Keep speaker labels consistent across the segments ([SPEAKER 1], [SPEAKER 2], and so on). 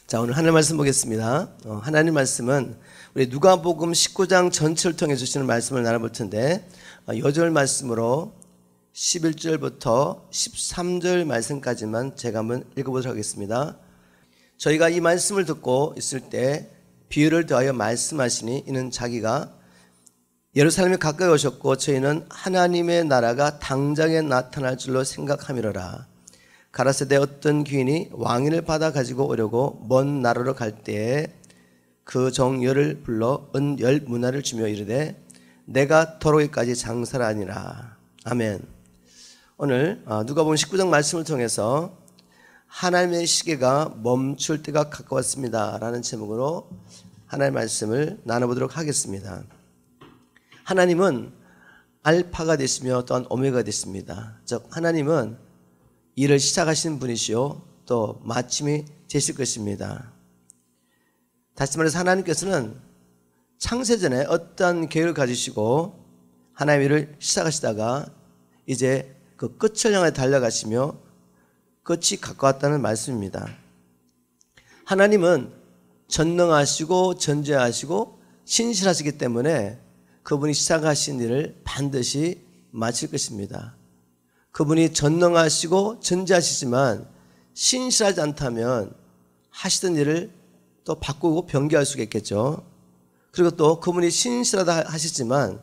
[SPEAKER 1] 자, 오늘 하나님 말씀 보겠습니다. 하나님 말씀은 우리 누가복음 19장 전체를 통해 주시는 말씀을 나눠볼 텐데, 요절 말씀으로 11절부터 13절 말씀까지만 제가 한번 읽어보도록 하겠습니다. 저희가 이 말씀을 듣고 있을 때 비유를 더하여 말씀하시니 이는 자기가 예루살렘에 가까이 오셨고 저희는 하나님의 나라가 당장에 나타날 줄로 생각함이로라. 가라사대 어떤 귀인이 왕인을 받아 가지고 오려고 먼 나라로 갈 때에 그 종 열을 불러 은 10문화를 주며 이르되 내가 더러기까지 장사를 하니라. 아멘. 오늘 누가복음 19장 말씀을 통해서 하나님의 시계가 멈출 때가 가까웠습니다 라는 제목으로 하나님의 말씀을 나눠보도록 하겠습니다. 하나님은 알파가 되시며 또한 오메가가 되십니다. 즉 하나님은 일을 시작하신 분이시요 또 마침이 되실 것입니다. 다시 말해서 하나님께서는 창세전에 어떠한 계획을 가지시고 하나님의 일을 시작하시다가 이제 그 끝을 향해 달려가시며 끝이 가까웠다는 말씀입니다. 하나님은 전능하시고 전지하시고 신실하시기 때문에 그분이 시작하신 일을 반드시 마칠 것입니다. 그분이 전능하시고 전지하시지만 신실하지 않다면 하시던 일을 또 바꾸고 변개할 수가 있겠죠. 그리고 또 그분이 신실하다 하시지만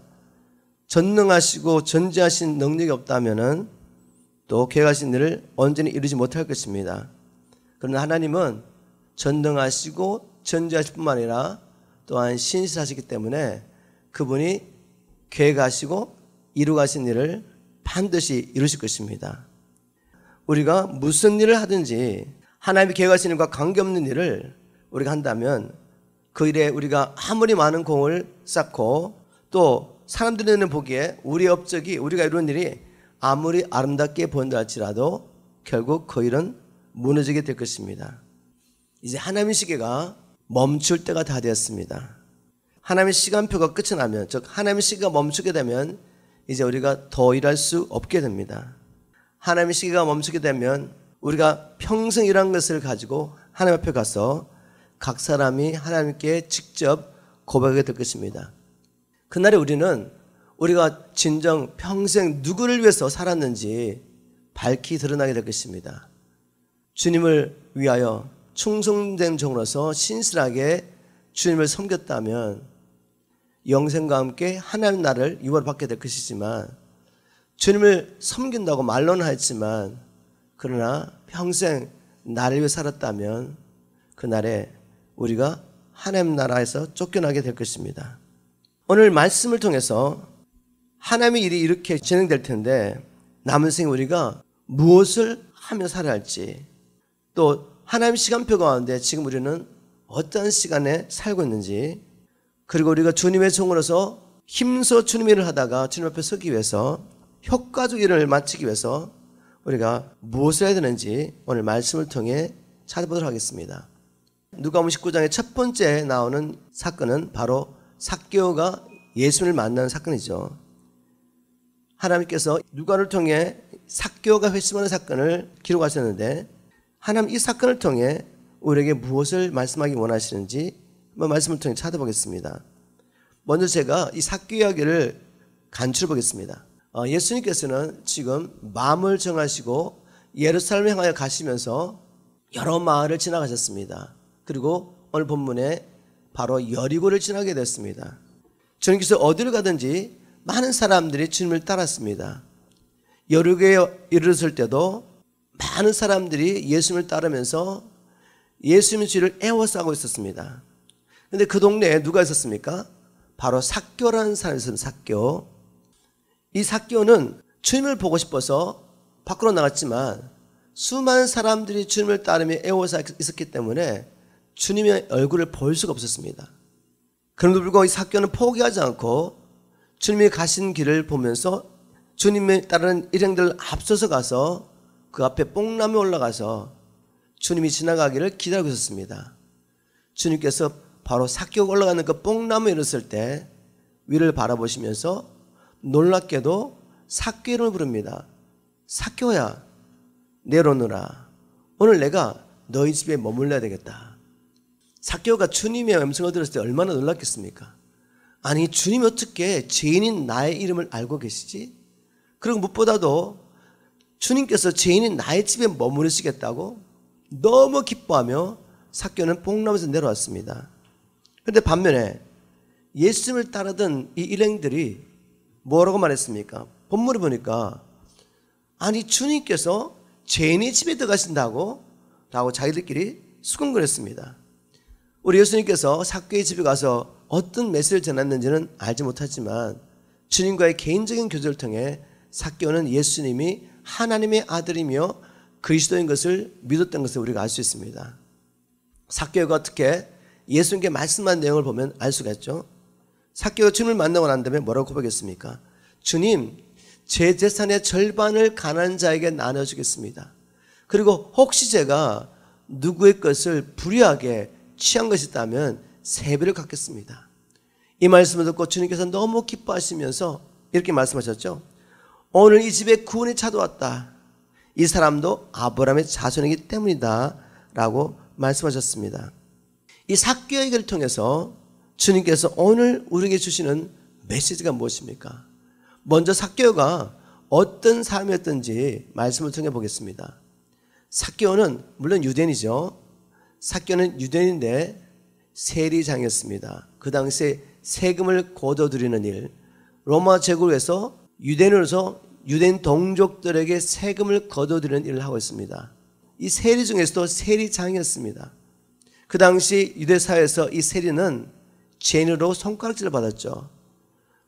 [SPEAKER 1] 전능하시고 전지하신 능력이 없다면 또 계획하신 일을 온전히 이루지 못할 것입니다. 그러나 하나님은 전능하시고 전지하실 뿐만 아니라 또한 신실하시기 때문에 그분이 계획하시고 이루가신 일을 반드시 이루실 것입니다. 우리가 무슨 일을 하든지 하나님이 계획하신 일과 관계없는 일을 우리가 한다면 그 일에 우리가 아무리 많은 공을 쌓고 또 사람들이 보기에 우리의 업적이 우리가 이루는 일이 아무리 아름답게 보인다 할지라도 결국 그 일은 무너지게 될 것입니다. 이제 하나님의 시계가 멈출 때가 다 되었습니다. 하나님의 시간표가 끝이 나면, 즉 하나님의 시계가 멈추게 되면 이제 우리가 더 일할 수 없게 됩니다. 하나님의 시계가 멈추게 되면 우리가 평생 일한 것을 가지고 하나님 앞에 가서 각 사람이 하나님께 직접 고백하게 될 것입니다. 그날에 우리는 우리가 진정 평생 누구를 위해서 살았는지 밝히 드러나게 될 것입니다. 주님을 위하여 충성된 종으로서 신실하게 주님을 섬겼다면 영생과 함께 하나님 나라를 유업을 받게 될 것이지만 주님을 섬긴다고 말로는 하였지만 그러나 평생 나를 위해 살았다면 그날에 우리가 하나님 나라에서 쫓겨나게 될 것입니다. 오늘 말씀을 통해서 하나님의 일이 이렇게 진행될 텐데 남은 생 우리가 무엇을 하며 살아야 할지 또 하나님의 시간표 가운데 지금 우리는 어떤 시간에 살고 있는지 그리고 우리가 주님의 종으로서 힘써 주님 일을 하다가 주님 앞에 서기 위해서 효과적 일을 마치기 위해서 우리가 무엇을 해야 되는지 오늘 말씀을 통해 찾아보도록 하겠습니다. 누가복음 19장의 첫 번째 나오는 사건은 바로 삭개오가 예수님을 만나는 사건이죠. 하나님께서 누가를 통해 삭개오가 회심하는 사건을 기록하셨는데 하나님 이 사건을 통해 우리에게 무엇을 말씀하기 원하시는지 한번 말씀을 통해 찾아보겠습니다. 먼저 제가 이 삭개오 이야기를 간추려 보겠습니다. 예수님께서는 지금 마음을 정하시고 예루살렘 향하여 가시면서 여러 마을을 지나가셨습니다. 그리고 오늘 본문에 바로 여리고를 지나게 됐습니다. 주님께서 어디를 가든지 많은 사람들이 주님을 따랐습니다. 여리고에 이르렀을 때도 많은 사람들이 예수님을 따르면서 예수님의 죄를 애워싸고 있었습니다. 그런데 그 동네에 누가 있었습니까? 바로 삭개오라는 사람이 있었습니다. 삭개오. 이 삭개오는 주님을 보고 싶어서 밖으로 나갔지만 수많은 사람들이 주님을 따르며 애워싸 있었기 때문에 주님의 얼굴을 볼 수가 없었습니다. 그럼에도 불구하고 이 삭개오는 포기하지 않고 주님이 가신 길을 보면서 주님을 따르는 일행들 앞서서 가서 그 앞에 뽕나무에 올라가서 주님이 지나가기를 기다리고 있었습니다. 주님께서 바로 삭개오가 올라가는 그 뽕나무에 이르렀을 때 위를 바라보시면서 놀랍게도 삭개오 이름을 부릅니다. 삭개오야 내려오너라. 오늘 내가 너희 집에 머물러야 되겠다. 삭개오가 주님의 음성을 들었을 때 얼마나 놀랐겠습니까? 아니, 주님이 어떻게 죄인인 나의 이름을 알고 계시지? 그리고 무엇보다도 주님께서 죄인인 나의 집에 머무르시겠다고 너무 기뻐하며 삭개오는 뽕나무에서 내려왔습니다. 그런데 반면에 예수님을 따르던 이 일행들이 뭐라고 말했습니까? 본문을 보니까 아니, 주님께서 죄인의 집에 들어가신다고? 라고 자기들끼리 수군거렸습니다. 우리 예수님께서 삭개오의 집에 가서 어떤 메시지를 전했는지는 알지 못하지만 주님과의 개인적인 교제를 통해 삭개오는 예수님이 하나님의 아들이며 그리스도인 것을 믿었던 것을 우리가 알 수 있습니다. 삭개오가 어떻게 예수님께 말씀한 내용을 보면 알 수가 있죠. 삭개오가 주님을 만나고 난 다음에 뭐라고 고백했습니까? 주님, 제 재산의 절반을 가난한 자에게 나눠주겠습니다. 그리고 혹시 제가 누구의 것을 불의하게 취한 것이 있다면 3배를 갚겠습니다. 이 말씀을 듣고 주님께서 너무 기뻐하시면서 이렇게 말씀하셨죠. 오늘 이 집에 구원이 찾아왔다. 이 사람도 아브라함의 자손이기 때문이다 라고 말씀하셨습니다. 이 삭개오의 얘기를 통해서 주님께서 오늘 우리에게 주시는 메시지가 무엇입니까? 먼저 삭개오가 어떤 삶이었던지 말씀을 통해 보겠습니다. 삭개오는 물론 유대인이죠. 삭개오는 유대인인데 세리장이었습니다. 그 당시에 세금을 거둬들이는 일, 로마 제국에서 유대인으로서 유대인 동족들에게 세금을 거둬들이는 일을 하고 있습니다. 이 세리 중에서도 세리장이었습니다. 그 당시 유대 사회에서 이 세리는 죄인으로 손가락질을 받았죠.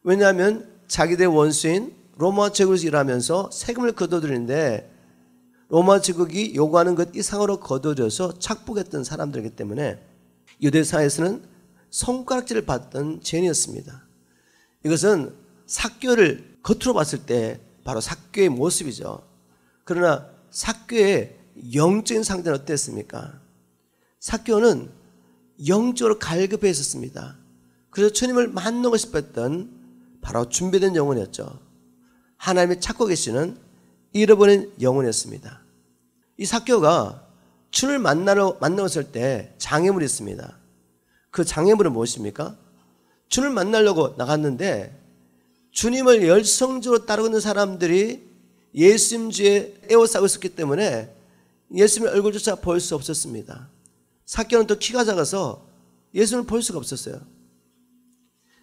[SPEAKER 1] 왜냐하면 자기들의 원수인 로마 제국에서 일하면서 세금을 거둬들이는데 로마 제국이 요구하는 것 이상으로 거둬들여서 착복했던 사람들이기 때문에 유대 사회에서는 손가락질을 받던 죄인이었습니다. 이것은 삭개오를 겉으로 봤을 때 바로 삭개오의 모습이죠. 그러나 삭개오의 영적인 상태는 어땠습니까? 삭개오는 영적으로 갈급해 있었습니다. 그래서 주님을 만나고 싶었던 바로 준비된 영혼이었죠. 하나님이 찾고 계시는 잃어버린 영혼이었습니다. 이 삭개오가 주님을 만나었을 때 장애물이 있습니다. 그 장애물은 무엇입니까? 주님을 만나려고 나갔는데 주님을 열성적으로 따르고 있는 사람들이 예수님 주에 에워싸고 있었기 때문에 예수님의 얼굴조차 볼 수 없었습니다. 삭개오는 또 키가 작아서 예수님을 볼 수가 없었어요.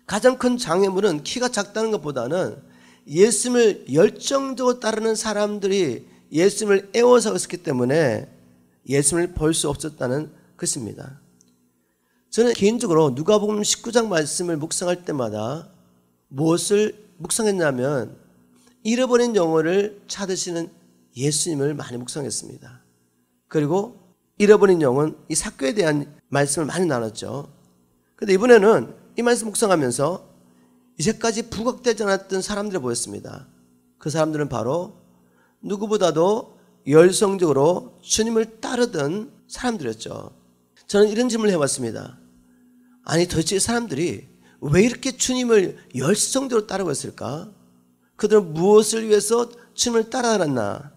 [SPEAKER 1] 가장 큰 장애물은 키가 작다는 것보다는 예수님을 열정적으로 따르는 사람들이 예수님을 에워싸고 있었기 때문에 예수님을 볼 수 없었다는 것입니다. 저는 개인적으로 누가복음 19장 말씀을 묵상할 때마다 무엇을 묵상했냐면 잃어버린 영혼을 찾으시는 예수님을 많이 묵상했습니다. 그리고 잃어버린 영혼, 이 삭개오에 대한 말씀을 많이 나눴죠. 그런데 이번에는 이 말씀 묵상하면서 이제까지 부각되지 않았던 사람들이 보였습니다. 그 사람들은 바로 누구보다도 열성적으로 주님을 따르던 사람들이었죠. 저는 이런 질문을 해봤습니다. 아니, 도대체 이 사람들이 왜 이렇게 주님을 열성적으로 따르고 있을까? 그들은 무엇을 위해서 주님을 따라갔나?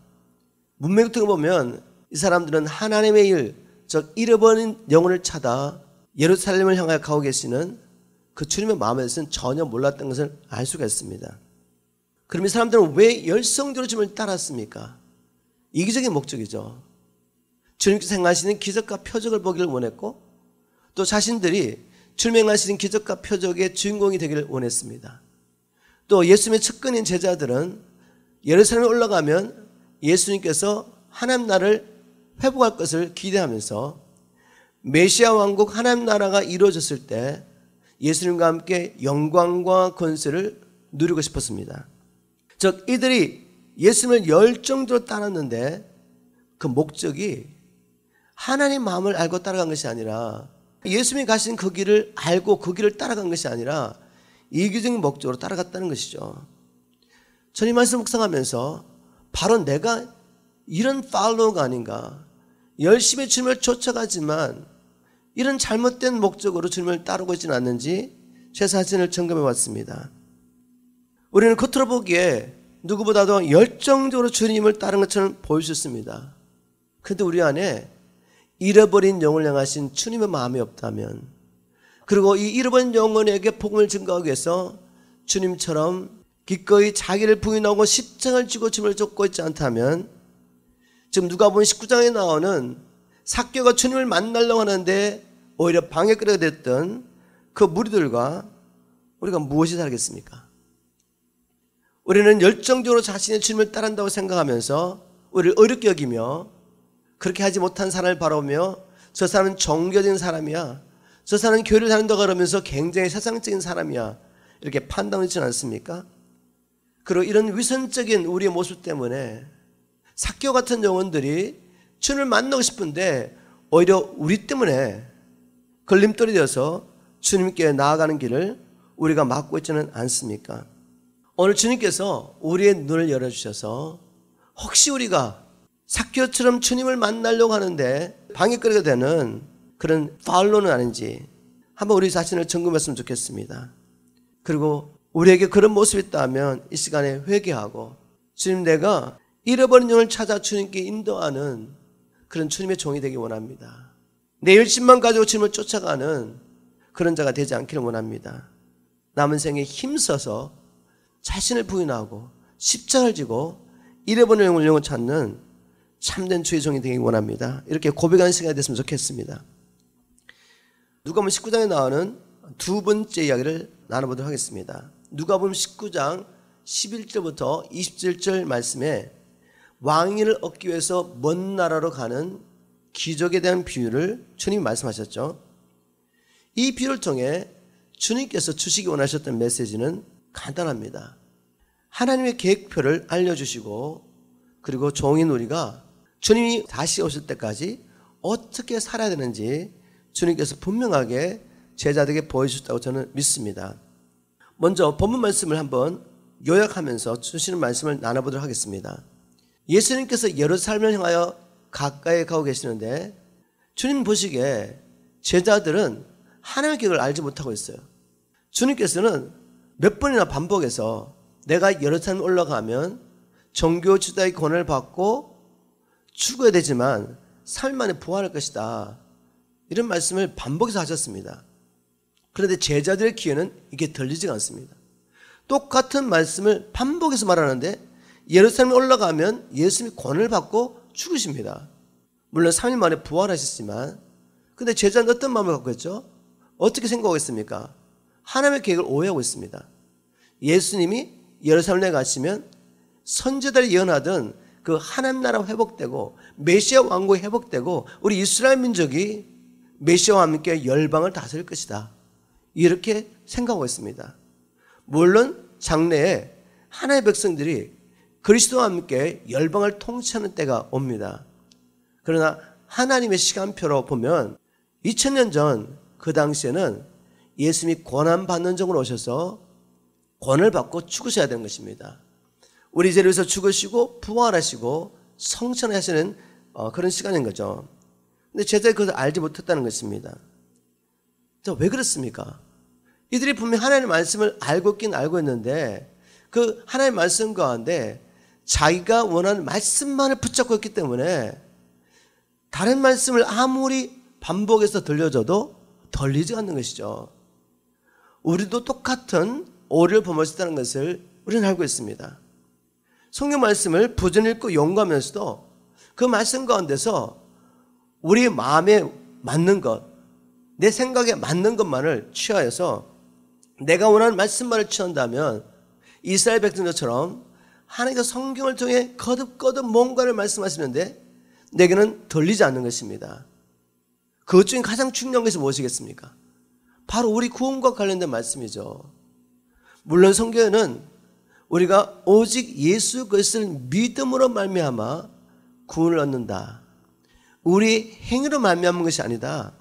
[SPEAKER 1] 문맥을 보면 이 사람들은 하나님의 일, 즉 잃어버린 영혼을 찾아 예루살렘을 향하여 가고 계시는 그 주님의 마음에 대해서는 전혀 몰랐던 것을 알 수가 있습니다. 그럼 이 사람들은 왜 열성적으로 주님을 따랐습니까? 이기적인 목적이죠. 주님께서 행하시는 기적과 표적을 보기를 원했고 또 자신들이 주님 행하시는 기적과 표적의 주인공이 되기를 원했습니다. 또 예수님의 측근인 제자들은 예루살렘에 올라가면 예수님께서 하나님 나라를 회복할 것을 기대하면서 메시아 왕국 하나님 나라가 이루어졌을 때 예수님과 함께 영광과 권세를 누리고 싶었습니다. 즉 이들이 예수님을 열정적으로 따랐는데 그 목적이 하나님 마음을 알고 따라간 것이 아니라 예수님이 가신 그 길을 알고 그 길을 따라간 것이 아니라 이기적인 목적으로 따라갔다는 것이죠. 저는 이 말씀 묵상하면서 바로 내가 이런 팔로우가 아닌가, 열심히 주님을 쫓아가지만 이런 잘못된 목적으로 주님을 따르고 있지는 않는지 제 자신을 점검해 왔습니다. 우리는 겉으로 보기에 누구보다도 열정적으로 주님을 따르는 것처럼 보일 수 있습니다. 그런데 우리 안에 잃어버린 영을 향하신 주님의 마음이 없다면, 그리고 이 잃어버린 영혼에게 복음을 증거하기 위해서 주님처럼 기꺼이 자기를 부인하고 십자가를 지고 주님을 쫓고 있지 않다면, 지금 누가복음 19장에 나오는 삭개오가 주님을 만나려고 하는데 오히려 방해거리가 됐던 그 무리들과 우리가 무엇이 다르겠습니까? 우리는 열정적으로 자신의 주님을 따른다고 생각하면서 우리를 어렵게 여기며, 그렇게 하지 못한 사람을 바라보며 저 사람은 정교진 사람이야, 저 사람은 교회를 다닌다고 그러면서 굉장히 세상적인 사람이야, 이렇게 판단하지 않습니까? 그리고 이런 위선적인 우리의 모습 때문에 삭개오 같은 영혼들이 주님을 만나고 싶은데 오히려 우리 때문에 걸림돌이 되어서 주님께 나아가는 길을 우리가 막고 있지는 않습니까? 오늘 주님께서 우리의 눈을 열어주셔서 혹시 우리가 삭개오처럼 주님을 만나려고 하는데 방해거리가 되는 그런 파울로는 아닌지 한번 우리 자신을 점검했으면 좋겠습니다. 그리고 우리에게 그런 모습이 있다면 이 시간에 회개하고, 주님, 내가 잃어버린 영을 찾아 주님께 인도하는 그런 주님의 종이 되기 원합니다. 내 열심만 가지고 주님을 쫓아가는 그런 자가 되지 않기를 원합니다. 남은 생에 힘써서 자신을 부인하고 십자가를 지고 잃어버린 영을 찾는 참된 주의 종이 되기 원합니다. 이렇게 고백하는 시간이 됐으면 좋겠습니다. 누가복음 19장에 나오는 두 번째 이야기를 나눠보도록 하겠습니다. 누가복음 19장 11절부터 27절 말씀에 왕위를 얻기 위해서 먼 나라로 가는 귀족에 대한 비유를 주님이 말씀하셨죠. 이 비유를 통해 주님께서 주시기 원하셨던 메시지는 간단합니다. 하나님의 계획표를 알려주시고, 그리고 종인 우리가 주님이 다시 오실 때까지 어떻게 살아야 되는지 주님께서 분명하게 제자들에게 보여주셨다고 저는 믿습니다. 먼저 본문 말씀을 한번 요약하면서 주시는 말씀을 나눠보도록 하겠습니다. 예수님께서 예루살렘을 향하여 가까이 가고 계시는데, 주님 보시기에 제자들은 하나님의 계획을 알지 못하고 있어요. 주님께서는 몇 번이나 반복해서 내가 예루살렘 올라가면 정교 지도자의 권한을 받고 죽어야 되지만 3일 만에 부활할 것이다, 이런 말씀을 반복해서 하셨습니다. 그런데 제자들의 귀에는 이게 들리지가 않습니다. 똑같은 말씀을 반복해서 말하는데 예루살렘에 올라가면 예수님이 권을 받고 죽으십니다. 물론 3일 만에 부활하셨지만, 근데 제자는 어떤 마음을 갖고 있죠? 어떻게 생각하겠습니까? 하나님의 계획을 오해하고 있습니다. 예수님이 예루살렘에 가시면 선지자들이 예언하던 그 하나님 나라가 회복되고 메시아 왕국이 회복되고 우리 이스라엘 민족이 메시아와 함께 열방을 다스릴 것이다, 이렇게 생각하고 있습니다. 물론 장래에 하나님의 백성들이 그리스도와 함께 열방을 통치하는 때가 옵니다. 그러나 하나님의 시간표로 보면 2000년 전 그 당시에는 예수님이 고난받는 종으로 오셔서 권을 받고 죽으셔야 되는 것입니다. 우리 죄를 위해서 죽으시고 부활하시고 성천하시는 그런 시간인 거죠. 근데 제자들이 그것을 알지 못했다는 것입니다. 왜 그렇습니까? 이들이 분명히 하나님의 말씀을 알고 있긴 알고 있는데 그 하나님의 말씀 가운데 자기가 원하는 말씀만을 붙잡고 있기 때문에 다른 말씀을 아무리 반복해서 들려줘도 들리지 않는 것이죠. 우리도 똑같은 오류를 범할 수 있다는 것을 우리는 알고 있습니다. 성경 말씀을 부전히 읽고 연구하면서도 그 말씀 가운데서 우리 마음에 맞는 것, 내 생각에 맞는 것만을 취하여서 내가 원하는 말씀만을 취한다면 이스라엘 백성들처럼 하나님께서 성경을 통해 거듭거듭 뭔가를 말씀하시는데 내게는 들리지 않는 것입니다. 그것 중에 가장 중요한 것이 무엇이겠습니까? 바로 우리 구원과 관련된 말씀이죠. 물론 성경에는 우리가 오직 예수 그리스도를 믿음으로 말미암아 구원을 얻는다, 우리 행위로 말미암은 것이 아니다,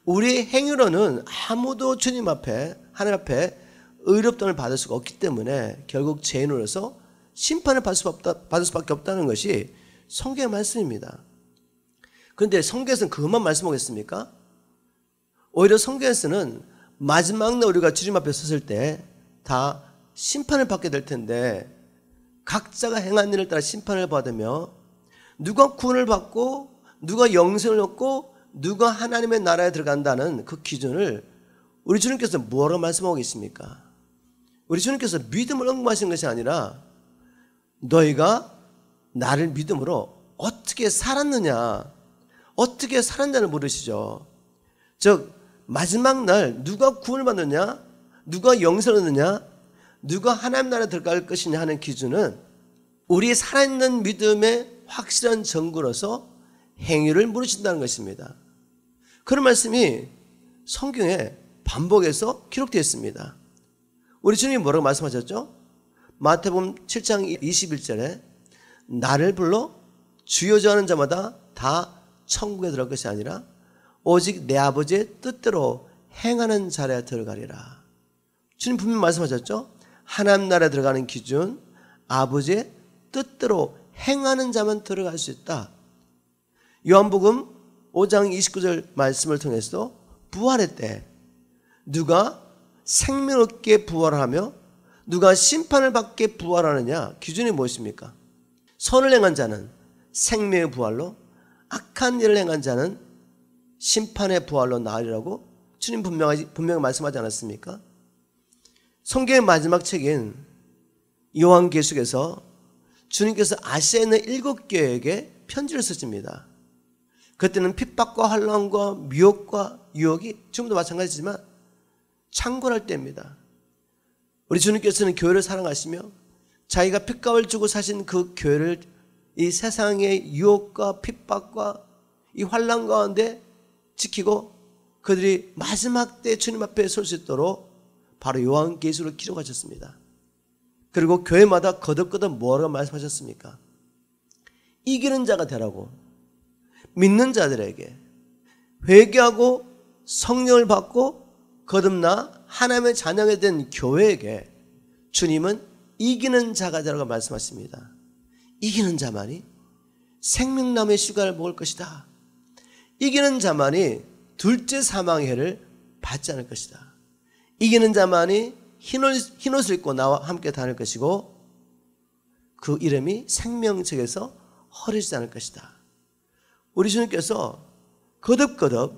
[SPEAKER 1] 우리의 행위로는 아무도 주님 앞에 하나님 앞에 의롭다함을 받을 수가 없기 때문에 결국 죄인으로서 심판을 받을 수밖에 없다는 것이 성경의 말씀입니다. 그런데 성경에서는 그것만 말씀하겠습니까? 오히려 성경에서는 마지막 날 우리가 주님 앞에 섰을 때 다 심판을 받게 될 텐데 각자가 행한 일을 따라 심판을 받으며 누가 구원을 받고 누가 영생을 얻고 누가 하나님의 나라에 들어간다는 그 기준을 우리 주님께서 뭐라고 말씀하고 계십니까? 우리 주님께서 믿음을 언급하신 것이 아니라 너희가 나를 믿음으로 어떻게 살았느냐, 어떻게 살았냐를 물으시죠. 즉 마지막 날 누가 구원을 받느냐, 누가 영생을 얻느냐, 누가 하나님 나라에 들어갈 것이냐 하는 기준은 우리의 살아있는 믿음의 확실한 증거로서 행위를 물으신다는 것입니다. 그런 말씀이 성경에 반복해서 기록되어 있습니다. 우리 주님이 뭐라고 말씀하셨죠? 마태복음 7장 21절에 나를 불러 주여 주 하는 자마다 다 천국에 들어갈 것이 아니라 오직 내 아버지의 뜻대로 행하는 자라야 들어가리라. 주님 분명히 말씀하셨죠? 하나님 나라에 들어가는 기준, 아버지의 뜻대로 행하는 자만 들어갈 수 있다. 요한복음 5장 29절 말씀을 통해서 부활의 때 누가 생명 얻게 부활하며 누가 심판을 받게 부활하느냐, 기준이 무엇입니까? 선을 행한 자는 생명의 부활로, 악한 일을 행한 자는 심판의 부활로 나으리라고 주님 분명히 말씀하지 않았습니까? 성경의 마지막 책인 요한계시록에서 주님께서 아시아에 있는 7교회에게 편지를 쓰십니다. 그때는 핍박과 환난과 미혹과 유혹이 지금도 마찬가지지만 창궐할 때입니다. 우리 주님께서는 교회를 사랑하시며 자기가 핏값을 주고 사신 그 교회를 이 세상의 유혹과 핍박과 이 환난 가운데 지키고 그들이 마지막 때 주님 앞에 설 수 있도록 바로 요한계시록을 기록하셨습니다. 그리고 교회마다 거듭거듭 뭐라고 말씀하셨습니까? 이기는 자가 되라고, 믿는 자들에게 회개하고 성령을 받고 거듭나 하나님의 자녀가 된 교회에게 주님은 이기는 자가 되라고 말씀하십니다. 이기는 자만이 생명나무의 씨가를 먹을 것이다. 이기는 자만이 둘째 사망의 해를 받지 않을 것이다. 이기는 자만이 흰옷을 입고 나와 함께 다닐 것이고 그 이름이 생명책에서 허리지 않을 것이다. 우리 주님께서 거듭거듭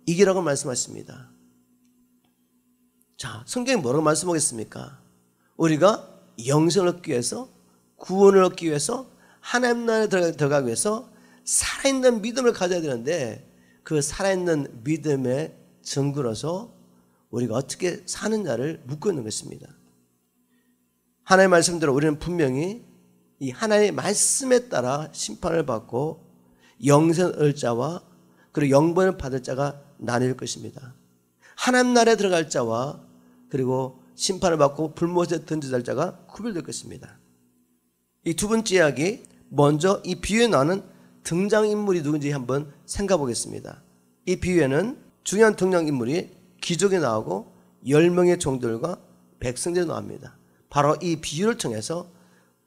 [SPEAKER 1] 이기라고 말씀하십니다. 자, 성경이 뭐라고 말씀하겠습니까? 우리가 영생을 얻기 위해서, 구원을 얻기 위해서, 하나님 나라에 들어가기 위해서 살아있는 믿음을 가져야 되는데 그 살아있는 믿음의 증거로서 우리가 어떻게 사느냐를 묻고 있는 것입니다. 하나님의 말씀대로 우리는 분명히 이 하나님의 말씀에 따라 심판을 받고 영생을 얻을 자와 그리고 영번을 받을 자가 나뉠 것입니다. 하나님 나라에 들어갈 자와 그리고 심판을 받고 불못에 던져질 자가 구별될 것입니다. 이 두 번째 이야기, 먼저 이 비유에 나오는 등장인물이 누군지 한번 생각해 보겠습니다. 이 비유에는 중요한 등장인물이 귀족이 나오고 10명의 종들과 백성들이 나옵니다. 바로 이 비유를 통해서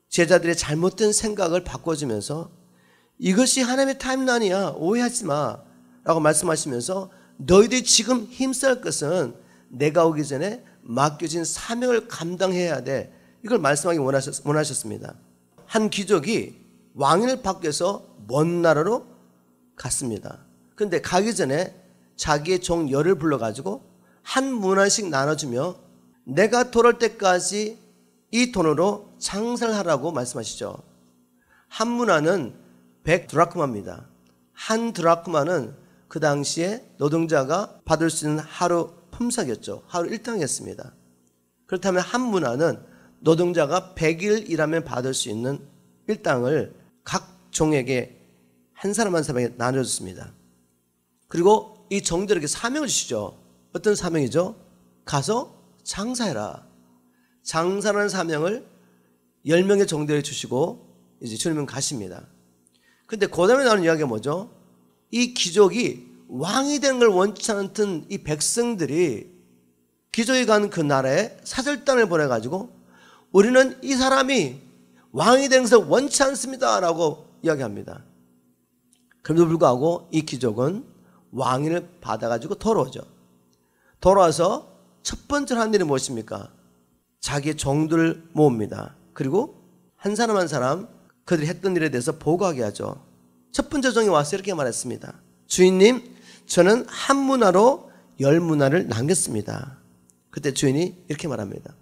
[SPEAKER 1] 제자들의 잘못된 생각을 바꿔주면서 이것이 하나님의 타임라인이야, 오해하지 마 라고 말씀하시면서 너희들이 지금 힘쓸 것은 내가 오기 전에 맡겨진 사명을 감당해야 돼, 이걸 말씀하기 원하셨습니다. 한 귀족이 왕위를 바뀌어서 먼 나라로 갔습니다. 그런데 가기 전에 자기의 종 10을 불러가지고 한 문화씩 나눠주며 내가 돌아올 때까지 이 돈으로 장사를 하라고 말씀하시죠. 한 문화는 100드라크마입니다. 한 드라크마는 그 당시에 노동자가 받을 수 있는 하루 품삯이었죠. 하루 일당이었습니다. 그렇다면 한 문화는 노동자가 100일 일하면 받을 수 있는 일당을 각 종에게 한 사람 한 사람에게 나눠줬습니다. 그리고 이 종들에게 사명을 주시죠. 어떤 사명이죠? 가서 장사해라. 장사라는 사명을 10명의 종들에게 주시고 이제 주님은 가십니다. 근데 그 다음에 나오는 이야기가 뭐죠? 이 귀족이 왕이 되는 걸 원치 않던 이 백성들이 귀족이 간 그 나라에 사절단을 보내가지고 우리는 이 사람이 왕이 되는 것을 원치 않습니다 라고 이야기합니다. 그럼에도 불구하고 이 귀족은 왕위를 받아가지고 돌아오죠. 돌아와서 첫 번째로 한 일이 무엇입니까? 자기의 종들을 모읍니다. 그리고 한 사람 한 사람 그들이 했던 일에 대해서 보고하게 하죠. 첫 번째 종이 와서 이렇게 말했습니다. 주인님, 저는 한 문화로 10문화를 남겼습니다. 그때 주인이 이렇게 말합니다.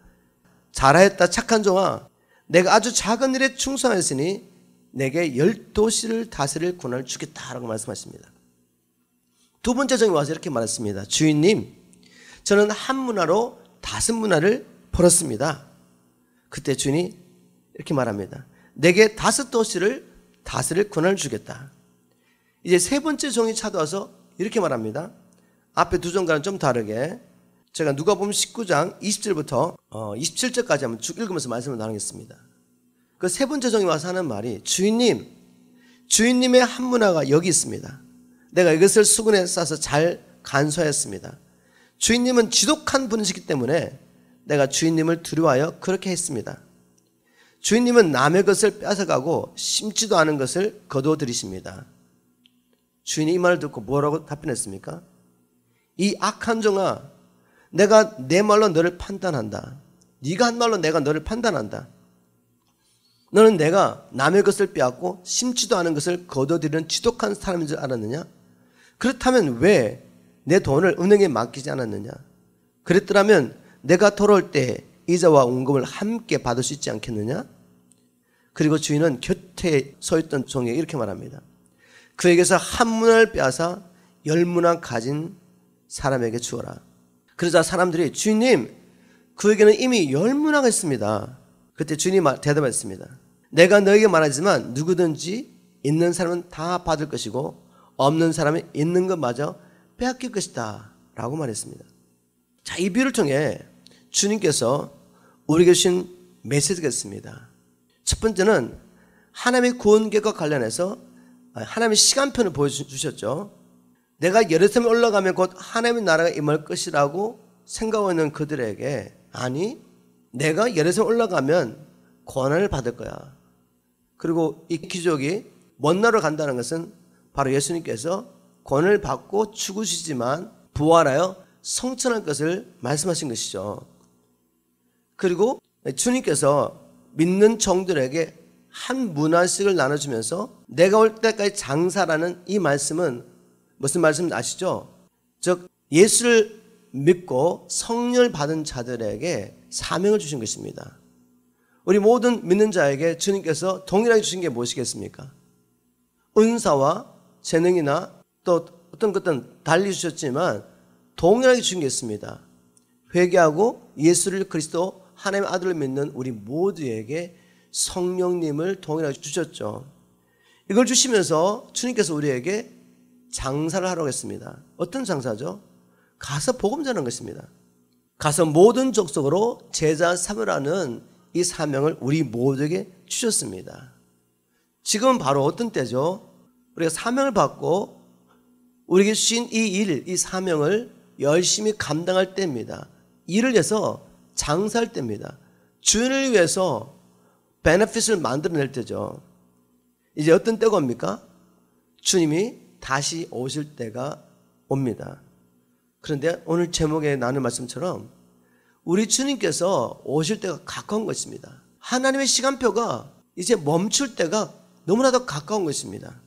[SPEAKER 1] 잘하였다 착한 종아, 내가 아주 작은 일에 충성하였으니 내게 10도시를 다스릴 권한을 주겠다라고 말씀하십니다. 두 번째 종이 와서 이렇게 말했습니다. 주인님, 저는 한 문화로 5문화를 벌었습니다. 그때 주인이 이렇게 말합니다. 내게 5도시를 다스릴 권한을 주겠다. 이제 세 번째 종이 찾아와서 이렇게 말합니다. 앞에 두 종과는 좀 다르게 제가 누가복음 19장 20절부터 27절까지 한번 쭉 읽으면서 말씀을 나누겠습니다. 그 세 번째 종이 와서 하는 말이 주인님, 주인님의 한 문화가 여기 있습니다. 내가 이것을 수건에 싸서 잘 간수하였습니다. 주인님은 지독한 분이시기 때문에 내가 주인님을 두려워하여 그렇게 했습니다. 주인님은 남의 것을 뺏어가고 심지도 않은 것을 거둬들이십니다. 주인이 이 말을 듣고 뭐라고 답변했습니까? 이 악한 종아, 내가 내 말로 너를 판단한다. 네가 한 말로 내가 너를 판단한다. 너는 내가 남의 것을 빼앗고 심지도 않은 것을 거둬들이는 지독한 사람인 줄 알았느냐? 그렇다면 왜 내 돈을 은행에 맡기지 않았느냐? 그랬더라면 내가 돌아올 때 이자와 원금을 함께 받을 수 있지 않겠느냐? 그리고 주인은 곁에 서 있던 종에게 이렇게 말합니다. 그에게서 한 문화를 빼앗아 10문화 가진 사람에게 주어라. 그러자 사람들이 주인님, 그에게는 이미 10문화가 있습니다. 그때 주인이 대답했습니다. 내가 너에게 말하지만 누구든지 있는 사람은 다 받을 것이고 없는 사람은 있는 것마저 빼앗길 것이다 라고 말했습니다. 자, 이 비유를 통해 주님께서 우리에게 주신 메시지가 있습니다. 첫 번째는 하나님의 구원 계획과 관련해서 하나님의 시간표를 보여주셨죠. 내가 예루살렘에 올라가면 곧 하나님의 나라가 임할 것이라고 생각하고 있는 그들에게, 아니, 내가 예루살렘에 올라가면 권한을 받을 거야. 그리고 이 기적이 먼 나라로 간다는 것은 바로 예수님께서 권한을 받고 죽으시지만 부활하여 성천할 것을 말씀하신 것이죠. 그리고 주님께서 믿는 종들에게 한 문화씩을 나눠주면서 내가 올 때까지 장사라는 이 말씀은 무슨 말씀인지 아시죠? 즉 예수를 믿고 성령을 받은 자들에게 사명을 주신 것입니다. 우리 모든 믿는 자에게 주님께서 동일하게 주신 게 무엇이겠습니까? 은사와 재능이나 또 어떤 것들은 달리 주셨지만 동일하게 주신 게 있습니다. 회개하고 예수를 그리스도 하나님의 아들을 믿는 우리 모두에게 성령님을 동일하게 주셨죠. 이걸 주시면서 주님께서 우리에게 장사를 하라고 했습니다. 어떤 장사죠? 가서 복음 전하는 것입니다. 가서 모든 족속으로 제자 삼으라는 이 사명을 우리 모두에게 주셨습니다. 지금은 바로 어떤 때죠? 우리가 사명을 받고 우리에게 주신 이 일, 이 사명을 열심히 감당할 때입니다. 일을 위해서 장사할 때입니다. 주인을 위해서 베네핏을 만들어낼 때죠. 이제 어떤 때가 옵니까? 주님이 다시 오실 때가 옵니다. 그런데 오늘 제목에 나눈 말씀처럼 우리 주님께서 오실 때가 가까운 것입니다. 하나님의 시간표가 이제 멈출 때가 너무나도 가까운 것입니다.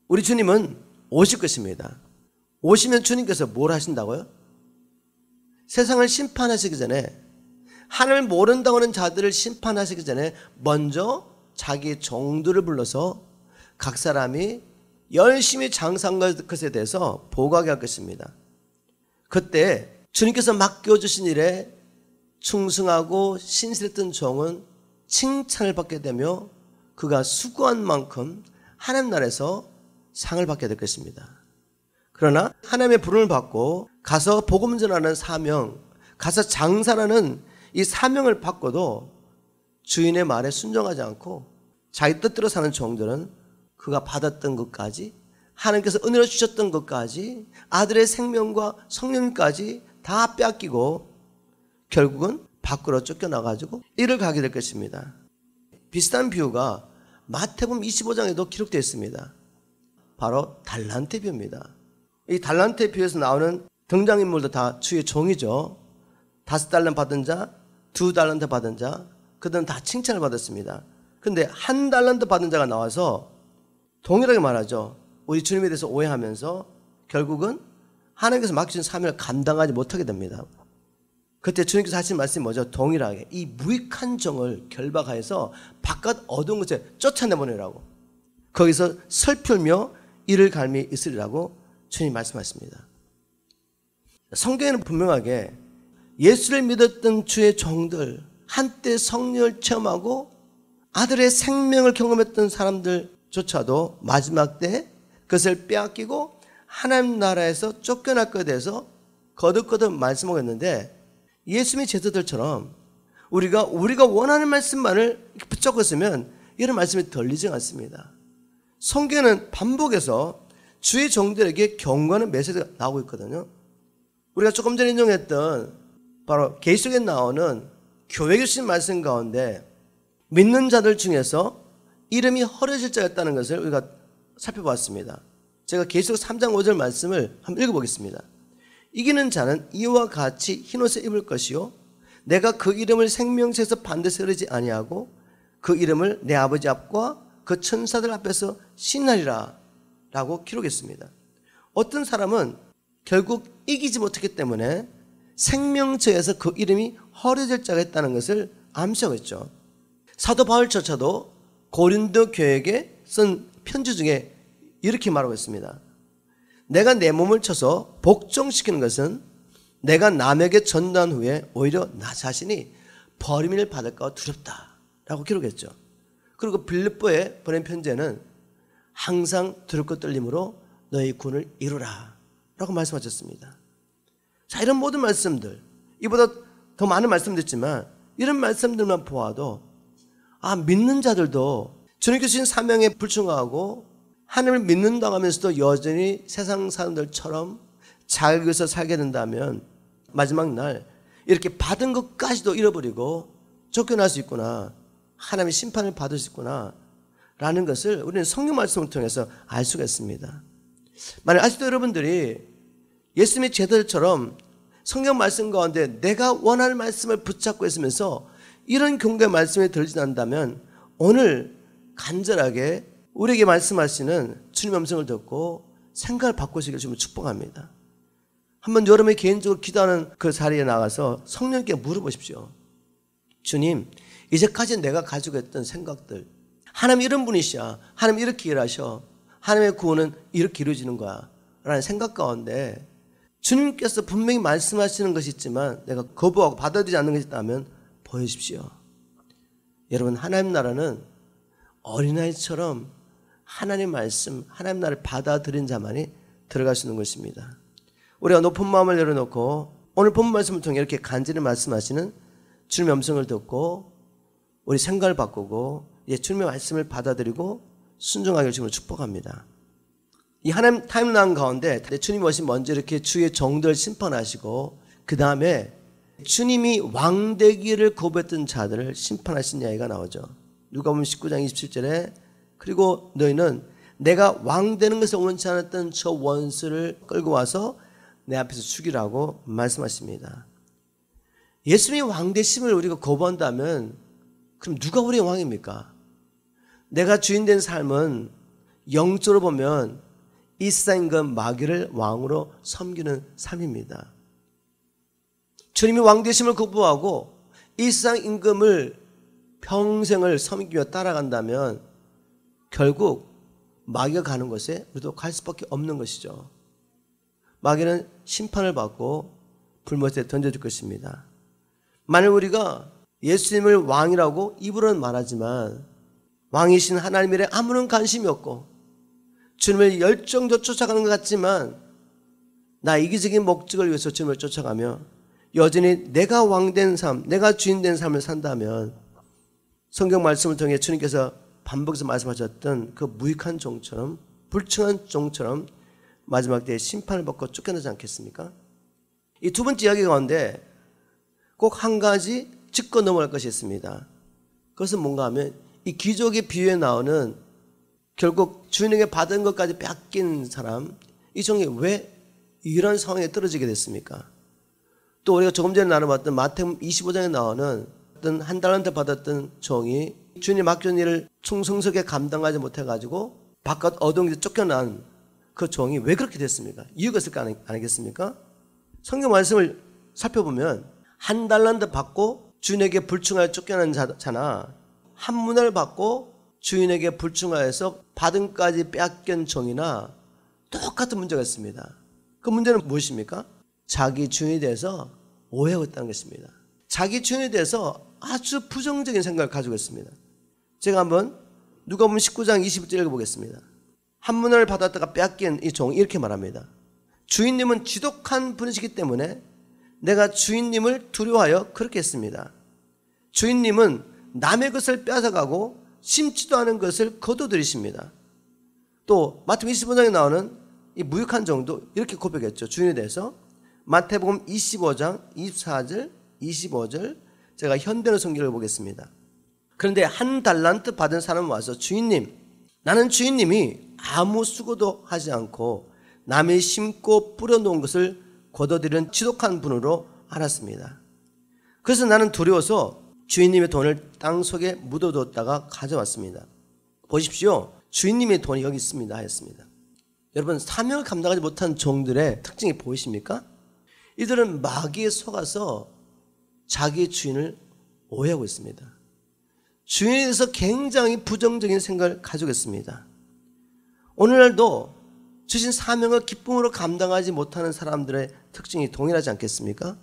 [SPEAKER 1] 우리 주님은 오실 것입니다. 오시면 주님께서 뭘 하신다고요? 세상을 심판하시기 전에, 하나님을 모른다고 하는 자들을 심판하시기 전에 먼저 자기 종들을 불러서 각 사람이 열심히 장사한 것에 대해서 보고하게 할 것입니다. 그때 주님께서 맡겨주신 일에 충성하고 신실했던 종은 칭찬을 받게 되며 그가 수고한 만큼 하나님 나라에서 상을 받게 될 것입니다. 그러나 하나님의 부름을 받고 가서 복음 전하는 사명, 가서 장사라는 이 사명을 받고도 주인의 말에 순종하지 않고 자기 뜻대로 사는 종들은 그가 받았던 것까지, 하나님께서 은혜로 주셨던 것까지, 아들의 생명과 성령까지 다 빼앗기고 결국은 밖으로 쫓겨나가지고 이를 가게 될 것입니다. 비슷한 비유가 마태복음 25장에도 기록되어 있습니다. 바로 달란트 비유입니다. 이 달란트 비유에서 나오는 등장인물도 다 주의 종이죠. 5달란트 받은 자, 2달란트 받은 자, 그들은 다 칭찬을 받았습니다. 그런데 1달란트 받은 자가 나와서 동일하게 말하죠. 우리 주님에 대해서 오해하면서 결국은 하나님께서 맡겨준 사명을 감당하지 못하게 됩니다. 그때 주님께서 하신 말씀이 뭐죠? 동일하게 이 무익한 정을 결박하여서 바깥 어두운 곳에 쫓아내보내라고, 거기서 슬플며 이를 갈미 있으리라고 주님 말씀하십니다. 성경에는 분명하게 예수를 믿었던 주의 종들, 한때 성령을 체험하고 아들의 생명을 경험했던 사람들조차도 마지막 때 그것을 빼앗기고 하나님 나라에서 쫓겨날 것에 대해서 거듭거듭 말씀하고 있는데, 예수님의 제자들처럼 우리가 원하는 말씀만을 붙잡고 있으면 이런 말씀이 들리지 않습니다. 성경은 반복해서 주의 종들에게 경고하는 메시지가 나오고 있거든요. 우리가 조금 전에 인용했던 바로 계시록에 나오는 교회에 주신 말씀 가운데 믿는 자들 중에서 이름이 허려질 자가 있다는 것을 우리가 살펴봤습니다. 제가 계시록 3장 5절 말씀을 한번 읽어보겠습니다. 이기는 자는 이와 같이 흰옷을 입을 것이요 내가 그 이름을 생명책에서 반드시 흐르지 아니하고 그 이름을 내 아버지 앞과 그 천사들 앞에서 신하리라 라고 기록했습니다. 어떤 사람은 결국 이기지 못했기 때문에 생명책에서 그 이름이 허려질 자가 있다는 것을 암시하고 있죠. 사도 바울조차도 고린도 교회에게 쓴 편지 중에 이렇게 말하고 있습니다. 내가 내 몸을 쳐서 복종시키는 것은 내가 남에게 전도한 후에 오히려 나 자신이 버림을 받을까 두렵다 라고 기록했죠. 그리고 빌립보에 보낸 편지에는 항상 두렵고 떨림으로 너희 군을 이루라 라고 말씀하셨습니다. 자, 이런 모든 말씀들, 이보다 더 많은 말씀도 있지만 이런 말씀들만 보아도 믿는 자들도 주님께서 주신 사명에 불충하고 하나님을 믿는다고 하면서도 여전히 세상 사람들처럼 자기 위해서 살게 된다면 마지막 날 이렇게 받은 것까지도 잃어버리고 쫓겨날 수 있구나, 하나님의 심판을 받을 수 있구나 라는 것을 우리는 성경 말씀을 통해서 알 수가 있습니다. 만약 아직도 여러분들이 예수님의 제자들처럼 성경 말씀 가운데 내가 원하는 말씀을 붙잡고 있으면서 이런 경고의 말씀이 들리지 않는다면 오늘 간절하게 우리에게 말씀하시는 주님의 음성을 듣고 생각을 바꾸시길 주님을 축복합니다. 한번 여러분이 개인적으로 기도하는 그 자리에 나가서 성령께 물어보십시오. 주님, 이제까지 내가 가지고 있던 생각들, 하나님 이런 분이시야, 하나님 이렇게 일하셔, 하나님의 구원은 이렇게 이루어지는 거야 라는 생각 가운데 주님께서 분명히 말씀하시는 것이 있지만 내가 거부하고 받아들이지 않는 것이 있다면 보여주십시오. 여러분, 하나님 나라는 어린아이처럼 하나님 말씀, 하나님 나라를 받아들인 자만이 들어갈 수 있는 것입니다. 우리가 높은 마음을 열어놓고 오늘 본 말씀을 통해 이렇게 간절히 말씀하시는 주님의 음성을 듣고 우리 생각을 바꾸고 주님의 말씀을 받아들이고 순종하기를 주님을 축복합니다. 이 하나님 타임라인 가운데 주님이 오신 먼저 이렇게 주의 종들을 심판하시고 그 다음에 주님이 왕되기를 거부했던 자들을 심판하신 이야기가 나오죠. 누가복음 19장 27절에 그리고 너희는 내가 왕되는 것을 원치 않았던 저 원수를 끌고 와서 내 앞에서 죽이라고 말씀하십니다. 예수님이 왕되심을 우리가 거부한다면 그럼 누가 우리의 왕입니까? 내가 주인된 삶은 영적으로 보면 이 세상 임금 마귀를 왕으로 섬기는 삶입니다. 주님이 왕되심을 거부하고 이 세상 임금을 평생을 섬기며 따라간다면 결국 마귀가 가는 곳에 우리도 갈 수밖에 없는 것이죠. 마귀는 심판을 받고 불못에 던져줄 것입니다. 만일 우리가 예수님을 왕이라고 입으로는 말하지만 왕이신 하나님 일에 아무런 관심이 없고 주님을 열정적으로 쫓아가는 것 같지만 나 이기적인 목적을 위해서 주님을 쫓아가며 여전히 내가 왕된 삶, 내가 주인된 삶을 산다면 성경 말씀을 통해 주님께서 반복해서 말씀하셨던 그 무익한 종처럼 불충한 종처럼 마지막 때에 심판을 받고 쫓겨나지 않겠습니까? 이 두 번째 이야기 가운데 꼭 한 가지 짚고 넘어갈 것이 있습니다. 그것은 뭔가 하면 이 귀족의 비유에 나오는 결국 주인에게 받은 것까지 뺏긴 사람, 이 종이 왜 이런 상황에 떨어지게 됐습니까? 또 우리가 조금 전에 나눠봤던 마태복음 25장에 나오는 어떤 한 달란트 받았던 종이 주인이 맡겨준 일을 충성스럽게 감당하지 못해가지고 바깥 어둠에 쫓겨난 그 종이 왜 그렇게 됐습니까? 이유가 있을 거 아니겠습니까? 성경 말씀을 살펴보면 한 달란트 받고 주인에게 불충하여 쫓겨난 자나 한 문화를 받고 주인에게 불충하여서 받은까지 빼앗긴 종이나 똑같은 문제가 있습니다. 그 문제는 무엇입니까? 자기 주인에 대해서 오해하고 있다는 것입니다. 자기 주인에 대해서 아주 부정적인 생각을 가지고 있습니다. 제가 한번 누가복음 19장 20절 읽어보겠습니다. 한 문화를 받았다가 빼앗긴 이 종이 이렇게 말합니다. 주인님은 지독한 분이시기 때문에 내가 주인님을 두려워하여 그렇게 했습니다. 주인님은 남의 것을 뺏어가고 심지도 않은 것을 거둬들이십니다. 또 마태복음 25장에 나오는 이 무익한 종도 이렇게 고백했죠. 주인에 대해서. 마태복음 25장 24절 25절 제가 현대어 성경을 보겠습니다. 그런데 한 달란트 받은 사람은 와서 주인님, 나는 주인님이 아무 수고도 하지 않고 남이 심고 뿌려놓은 것을 거둬들이는 지독한 분으로 알았습니다. 그래서 나는 두려워서 주인님의 돈을 땅속에 묻어뒀다가 가져왔습니다. 보십시오. 주인님의 돈이 여기 있습니다 하였습니다. 여러분, 사명을 감당하지 못한 종들의 특징이 보이십니까? 이들은 마귀에 속아서 자기 주인을 오해하고 있습니다. 주인에 대해서 굉장히 부정적인 생각을 가지고 있습니다. 오늘날도 주신 사명을 기쁨으로 감당하지 못하는 사람들의 특징이 동일하지 않겠습니까?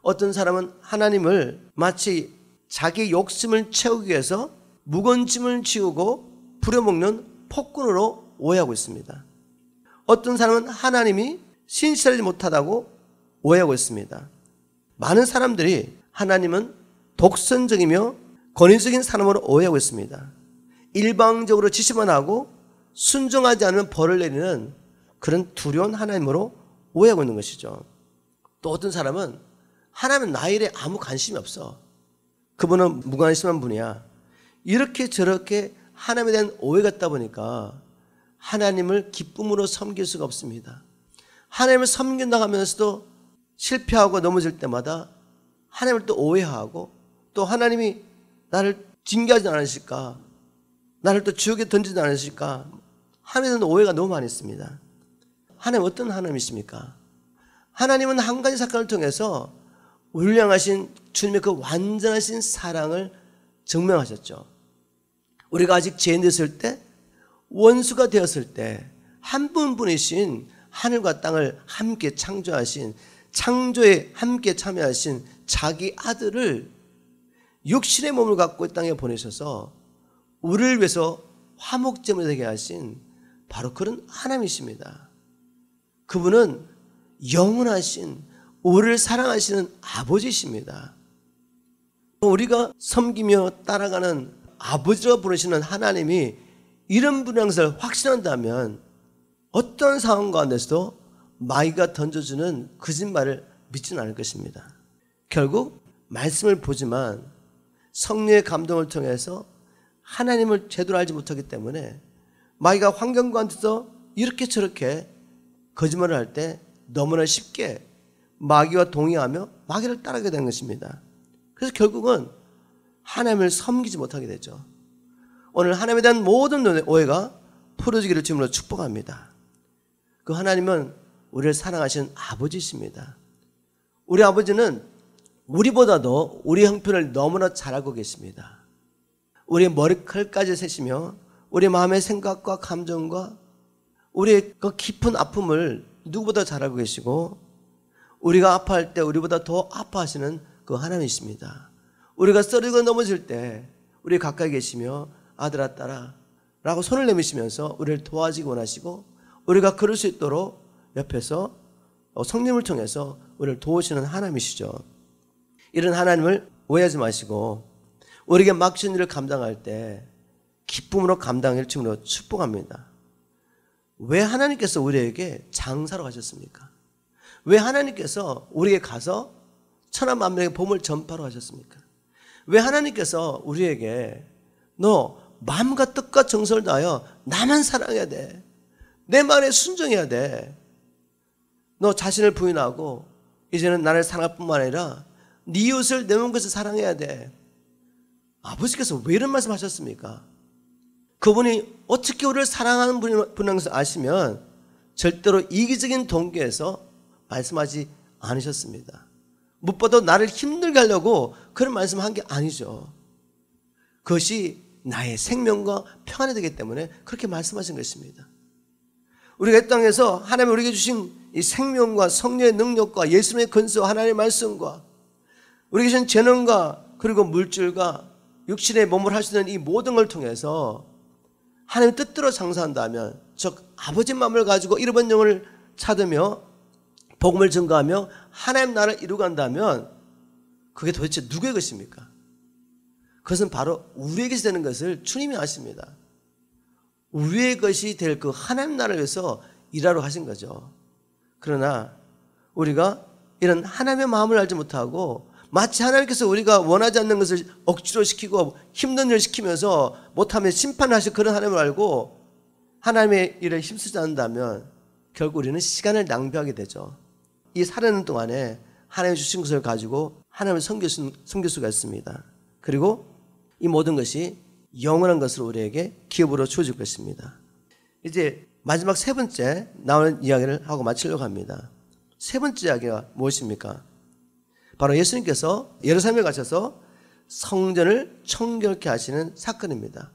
[SPEAKER 1] 어떤 사람은 하나님을 마치 자기 욕심을 채우기 위해서 무거운 짐을 지우고 부려먹는 폭군으로 오해하고 있습니다. 어떤 사람은 하나님이 신실하지 못하다고 오해하고 있습니다. 많은 사람들이 하나님은 독선적이며 권위적인 사람으로 오해하고 있습니다. 일방적으로 지시만 하고 순종하지 않으면 벌을 내리는 그런 두려운 하나님으로 오해하고 있는 것이죠. 또 어떤 사람은 하나님은 나의 일에 아무 관심이 없어. 그분은 무관심한 분이야. 이렇게 저렇게 하나님에 대한 오해가 있다 보니까 하나님을 기쁨으로 섬길 수가 없습니다. 하나님을 섬긴다고 하면서도 실패하고 넘어질 때마다 하나님을 또 오해하고 또 하나님이 나를 징계하지 않으실까? 나를 또 지옥에 던지지 않으실까? 하나님에 대한 오해가 너무 많이 있습니다. 하나님 어떤 하나님이십니까? 하나님은 한 가지 사건을 통해서 우리를 향하신 주님의 그 완전하신 사랑을 증명하셨죠. 우리가 아직 죄인 됐을 때, 원수가 되었을 때 한 분뿐이신 하늘과 땅을 함께 창조하신, 창조에 함께 참여하신 자기 아들을 육신의 몸을 갖고 이 땅에 보내셔서 우리를 위해서 화목제물이 되게 하신 바로 그런 하나님이십니다. 그분은 영원하신 우리를 사랑하시는 아버지십니다. 우리가 섬기며 따라가는 아버지로 부르시는 하나님이 이런 분인 것을 확신한다면 어떤 상황 가운데서도 마귀가 던져주는 거짓말을 믿지는 않을 것입니다. 결국 말씀을 보지만 성령의 감동을 통해서 하나님을 제대로 알지 못하기 때문에 마귀가 환경 가운데서 이렇게 저렇게 거짓말을 할 때 너무나 쉽게 마귀와 동의하며 마귀를 따르게 되는 것입니다. 그래서 결국은 하나님을 섬기지 못하게 되죠. 오늘 하나님에 대한 모든 오해가 풀어지기를 주님으로 축복합니다. 그 하나님은 우리를 사랑하시는 아버지십니다. 우리 아버지는 우리보다도 우리 형편을 너무나 잘 알고 계십니다. 우리의 머리칼까지 세시며 우리 마음의 생각과 감정과 우리의 그 깊은 아픔을 누구보다 잘 알고 계시고 우리가 아파할 때 우리보다 더 아파하시는 그 하나님이십니다. 우리가 쓰러지고 넘어질 때 우리 가까이 계시며 아들아 딸아 라고 손을 내미시면서 우리를 도와주기 원하시고 우리가 그럴 수 있도록 옆에서 성령을 통해서 우리를 도우시는 하나님이시죠. 이런 하나님을 오해하지 마시고 우리에게 맡기신 일을 감당할 때 기쁨으로 감당할 춤으로 축복합니다. 왜 하나님께서 우리에게 장사로 가셨습니까? 왜 하나님께서 우리에게 가서 천하 만민에게 복음을 전파로 하셨습니까? 왜 하나님께서 우리에게 너 마음과 뜻과 정성을 다하여 나만 사랑해야 돼. 내 말에 순종해야 돼. 너 자신을 부인하고 이제는 나를 사랑할 뿐만 아니라 네 이웃을 내 몸 것을 사랑해야 돼. 아버지께서 왜 이런 말씀 하셨습니까? 그분이 어떻게 우리를 사랑하는 분이라는 것을 아시면 절대로 이기적인 동기에서 말씀하지 않으셨습니다. 무엇보다 나를 힘들게 하려고 그런 말씀한 게 아니죠. 그것이 나의 생명과 평안이 되기 때문에 그렇게 말씀하신 것입니다. 우리가 이 땅에서 하나님이 우리에게 주신 이 생명과 성령의 능력과 예수님의 근세와 하나님의 말씀과 우리에게 주신 재능과 그리고 물질과 육신의 몸을 할 수 있는 이 모든 걸 통해서 하나님의 뜻대로 장사한다면, 즉 아버지 마음을 가지고 잃어버린 영을 찾으며 복음을 증거하며 하나님 나라를 이루간다면 그게 도대체 누구의 것입니까? 그것은 바로 우리에게서 되는 것을 주님이 아십니다. 우리의 것이 될 그 하나님 나라를 위해서 일하러 하신 거죠. 그러나 우리가 이런 하나님의 마음을 알지 못하고 마치 하나님께서 우리가 원하지 않는 것을 억지로 시키고 힘든 일을 시키면서 못하면 심판하실 그런 하나님을 알고 하나님의 일에 힘쓰지 않는다면 결국 우리는 시간을 낭비하게 되죠. 이 살아있는 동안에 하나님이 주신 것을 가지고 하나님을 섬길 수가 있습니다. 그리고 이 모든 것이 영원한 것으로 우리에게 기업으로 주어질 것입니다. 이제 마지막 세 번째 나오는 이야기를 하고 마치려고 합니다. 세 번째 이야기가 무엇입니까? 바로 예수님께서 예루살렘에 가셔서 성전을 청결케 하시는 사건입니다.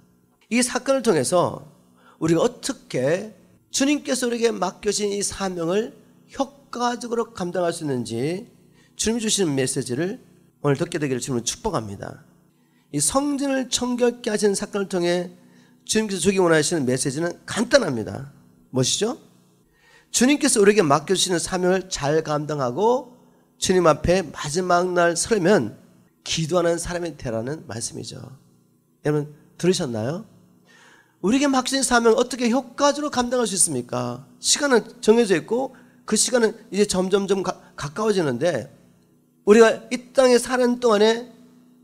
[SPEAKER 1] 이 사건을 통해서 우리가 어떻게 주님께서 우리에게 맡겨진 이 사명을 효과적으로 감당할 수 있는지 주님이 주시는 메시지를 오늘 듣게 되기를 주님을 축복합니다. 이 성전을 청결케 하시는 사건을 통해 주님께서 주기 원하시는 메시지는 간단합니다. 무엇이죠? 주님께서 우리에게 맡겨주시는 사명을 잘 감당하고 주님 앞에 마지막 날 서면 기도하는 사람이 되라는 말씀이죠. 여러분 들으셨나요? 우리에게 맡겨진 사명을 어떻게 효과적으로 감당할 수 있습니까? 시간은 정해져 있고 그 시간은 이제 점점점 가까워지는데 우리가 이 땅에 사는 동안에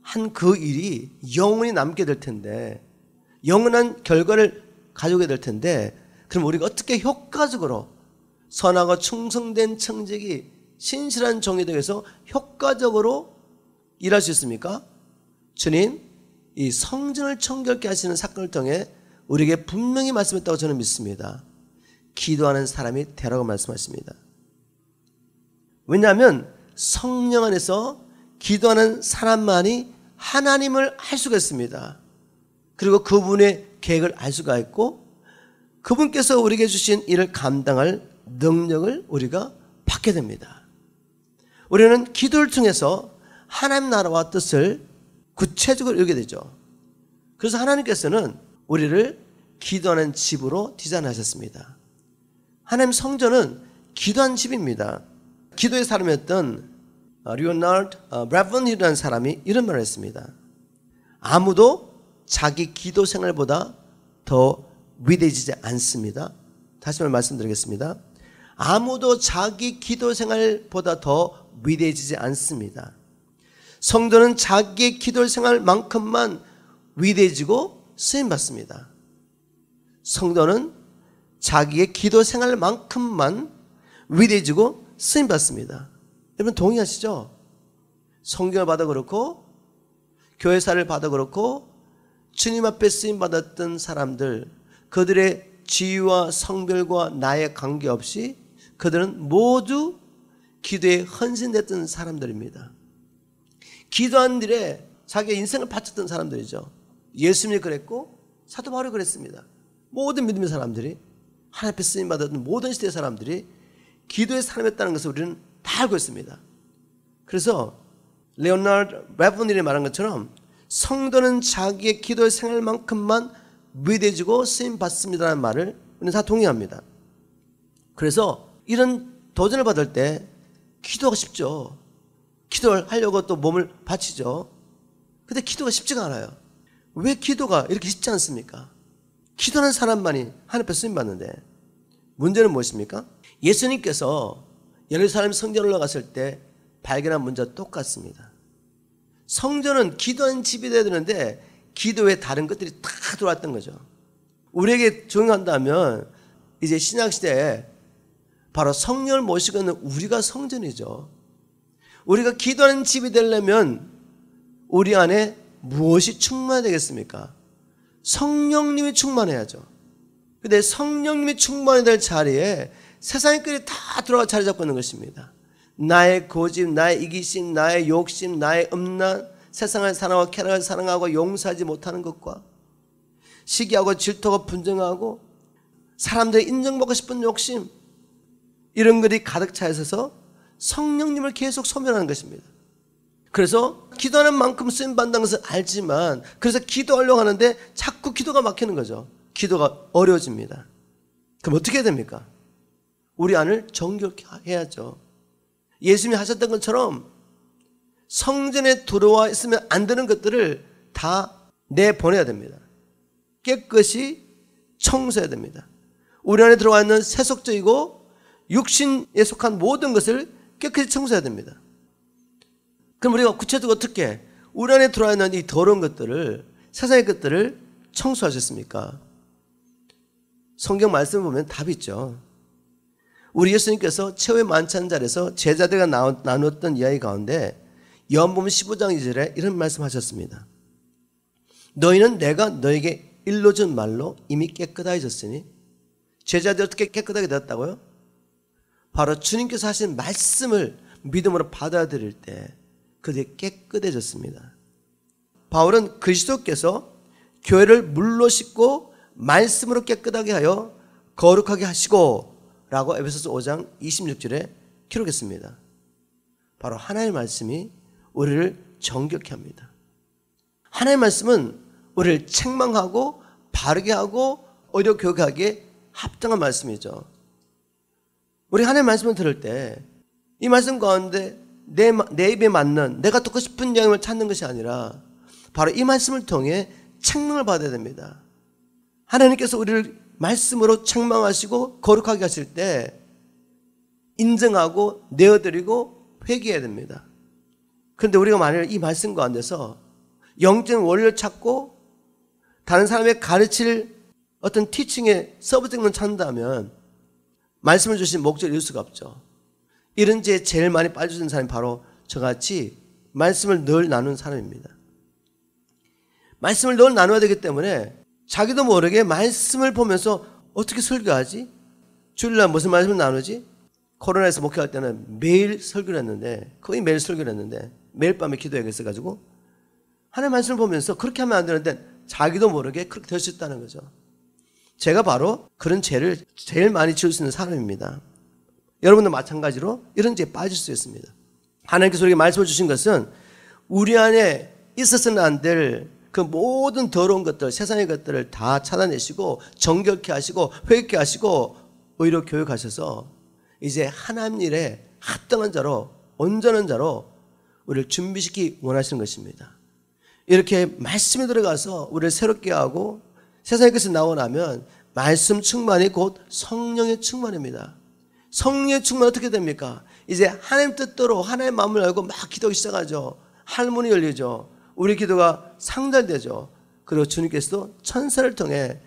[SPEAKER 1] 한 그 일이 영원히 남게 될 텐데 영원한 결과를 가져오게 될 텐데 그럼 우리가 어떻게 효과적으로 선하고 충성된 청직이 신실한 종이 되어서 효과적으로 일할 수 있습니까? 주님 이 성전을 청결케 하시는 사건을 통해 우리에게 분명히 말씀했다고 저는 믿습니다. 기도하는 사람이 되라고 말씀하십니다. 왜냐하면 성령 안에서 기도하는 사람만이 하나님을 알 수가 있습니다. 그리고 그분의 계획을 알 수가 있고 그분께서 우리에게 주신 일을 감당할 능력을 우리가 받게 됩니다. 우리는 기도를 통해서 하나님 나라와 뜻을 구체적으로 이루게 되죠. 그래서 하나님께서는 우리를 기도하는 집으로 디자인하셨습니다. 하나님 성전은 기도하는 집입니다. 기도의 사람이었던 리오나르드 브래번힐이라는 사람이 이런 말을 했습니다. 아무도 자기 기도 생활보다 더 위대해지지 않습니다. 다시 한번 말씀드리겠습니다. 아무도 자기 기도 생활보다 더 위대해지지 않습니다. 성도는 자기의 기도 생활만큼만 위대해지고 쓰임받습니다. 성도는 자기의 기도 생활만큼만 위대해지고 쓰임받습니다. 여러분 동의하시죠? 성경을 받아 그렇고 교회사를 받아 그렇고 주님 앞에 쓰임받았던 사람들 그들의 지위와 성별과 나의 관계없이 그들은 모두 기도에 헌신됐던 사람들입니다. 기도한 일에 자기의 인생을 바쳤던 사람들이죠. 예수님이 그랬고 사도 바울이 그랬습니다. 모든 믿음의 사람들이 하나님 앞에 쓰임받았던 모든 시대의 사람들이 기도의 사람이었다는 것을 우리는 다 알고 있습니다. 그래서 레오나르드 브래번힐이 말한 것처럼 성도는 자기의 기도의 생활만큼만 위대해지고 쓰임받습니다라는 말을 우리는 다 동의합니다. 그래서 이런 도전을 받을 때 기도가 쉽죠. 기도를 하려고 또 몸을 바치죠. 근데 기도가 쉽지가 않아요. 왜 기도가 이렇게 쉽지 않습니까? 기도하는 사람만이 하나님 앞에 쓰임받는데 문제는 무엇입니까? 예수님께서 예루살렘 성전에 올라갔을 때 발견한 문제와 똑같습니다. 성전은 기도하는 집이 되어야 되는데 기도에 다른 것들이 다 들어왔던 거죠. 우리에게 적용한다면 이제 신약시대에 바로 성령을 모시고 있는 우리가 성전이죠. 우리가 기도하는 집이 되려면 우리 안에 무엇이 충만해야 되겠습니까? 성령님이 충만해야죠. 근데 성령님이 충만이 될 자리에 세상의 끈이 다 들어가 자리 잡고 있는 것입니다. 나의 고집, 나의 이기심, 나의 욕심, 나의 음란, 세상을 사랑하고 쾌락을 사랑하고 용서하지 못하는 것과 시기하고 질투하고 분쟁하고 사람들이 인정받고 싶은 욕심, 이런 것이 가득 차 있어서 성령님을 계속 소멸하는 것입니다. 그래서 기도하는 만큼 쓰임받는 것을 알지만, 그래서 기도하려고 하는데 자꾸 기도가 막히는 거죠. 기도가 어려워집니다. 그럼 어떻게 해야 됩니까? 우리 안을 정결케 해야죠. 예수님이 하셨던 것처럼 성전에 들어와 있으면 안 되는 것들을 다 내보내야 됩니다. 깨끗이 청소해야 됩니다. 우리 안에 들어와 있는 세속적이고 육신에 속한 모든 것을 깨끗이 청소해야 됩니다. 그럼 우리가 구체적으로 어떻게 우리 안에 들어와 있는 이 더러운 것들을, 세상의 것들을 청소하셨습니까? 성경 말씀을 보면 답이 있죠. 우리 예수님께서 최후의 만찬 자리에서 제자들과 나눴던 이야기 가운데 요한복음 15장 2절에 이런 말씀하셨습니다. 너희는 내가 너에게 일러준 말로 이미 깨끗해졌으니. 제자들이 어떻게 깨끗하게 되었다고요? 바로 주님께서 하신 말씀을 믿음으로 받아들일 때 그들이 깨끗해졌습니다. 바울은 그리스도께서 교회를 물로 씻고 말씀으로 깨끗하게 하여 거룩하게 하시고 라고 에베소서 5장 26절에 기록했습니다. 바로 하나님의 말씀이 우리를 정결케 합니다. 하나님의 말씀은 우리를 책망하고 바르게 하고 오히려 교육하기에 합당한 말씀이죠. 우리 하나님의 말씀을 들을 때 이 말씀 가운데 내 입에 맞는, 내가 듣고 싶은 이야기를 찾는 것이 아니라 바로 이 말씀을 통해 책망을 받아야 됩니다. 하나님께서 우리를 말씀으로 책망하시고 거룩하게 하실 때 인정하고 내어드리고 회개해야 됩니다. 그런데 우리가 만일 이 말씀 가운데서 영적인 원리를 찾고 다른 사람의 가르칠 어떤 티칭의 서브젝트만 찾는다면 말씀을 주신 목적을 이룰 수가 없죠. 이런 죄에 제일 많이 빠져든 사람이 바로 저같이 말씀을 늘 나누는 사람입니다. 말씀을 늘 나눠야 되기 때문에 자기도 모르게 말씀을 보면서 어떻게 설교하지? 주일날 무슨 말씀을 나누지? 코로나에서 목회할 때는 매일 설교를 했는데, 거의 매일 설교를 했는데 매일 밤에 기도해야겠어가지고 하나님의 말씀을 보면서 그렇게 하면 안 되는데 자기도 모르게 그렇게 될 수 있다는 거죠. 제가 바로 그런 죄를 제일 많이 지을 수 있는 사람입니다. 여러분도 마찬가지로 이런 죄에 빠질 수 있습니다. 하나님께서 우리에게 말씀을 주신 것은 우리 안에 있어서는 안 될 그 모든 더러운 것들, 세상의 것들을 다 찾아내시고 정결케 하시고 회개케 하시고 오히려 교육하셔서 이제 하나님 일에 합당한 자로, 온전한 자로 우리를 준비시키기 원하시는 것입니다. 이렇게 말씀에 들어가서 우리를 새롭게 하고 세상의 것이 나오고 나면 말씀 충만이 곧 성령의 충만입니다. 성령의 충만 어떻게 됩니까? 이제 하나님 뜻대로 하나님의 마음을 알고 막 기도하기 시작하죠. 할문이 열리죠. 우리 기도가 상달되죠. 그리고 주님께서도 천사를 통해